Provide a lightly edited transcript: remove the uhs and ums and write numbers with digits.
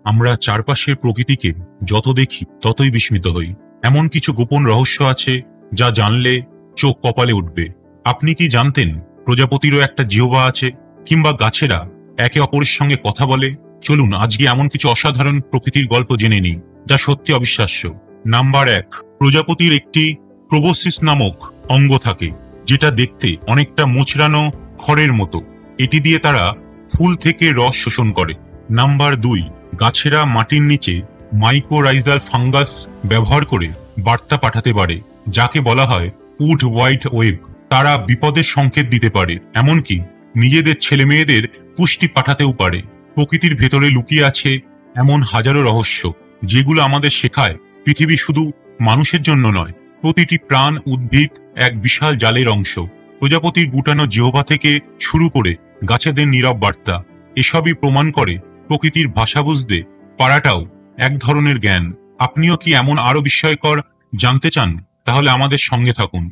আমরা চারপাশের প্রকৃতিকে যত দেখি ততই বিস্মিত হই। এমন কিছু গোপন রহস্য আছে যা জানলে চোখ কপালে উঠবে। আপনি কি জানতেন প্রজাপতিরও একটা জিহ্বা আছে, কিংবা গাছেরা একে অপরের সঙ্গে কথা বলে? চলুন আজকে এমন কিছু অসাধারণ প্রকৃতির গল্প জেনে নিই যা সত্যি অবিশ্বাস্য। নাম্বার 1, প্রজাপতির একটি প্রোবোসিস নামক অঙ্গ থাকে, যেটা দেখতে অনেকটা মোচড়ানো খড়ের মতো। এটি দিয়ে তারা ফুল থেকে রস শোষণ করে। নাম্বার 2, গাছেরা মাটির নিচে মাইকোরাইজাল ফাঙ্গাস ব্যবহার করে বার্তা পাঠাতে পারে, যাকে বলা হয় উড ওয়াইড ওয়েব। তারা বিপদের সংকেত দিতে পারে, এমনকি নিজেদের ছেলে মেয়েদের পুষ্টি পাঠাতেও পারে। প্রকৃতির ভেতরে লুকিয়ে আছে এমন হাজারো রহস্য, যেগুলো আমাদের শেখায় পৃথিবী শুধু মানুষের জন্য নয়, প্রতিটি প্রাণ উদ্ভিদ এক বিশাল জালের অংশ। প্রজাপতির গুটানো জিহ্বা থেকে শুরু করে গাছেদের নীরব বার্তা, এসবই প্রমাণ করে প্রকৃতির ভাষা বুঝতে পারাটাও এক ধরনের জ্ঞান। আপনিও কি এমন আরো বিস্ময়কর জানতে চান? তাহলে আমাদের সঙ্গে থাকুন।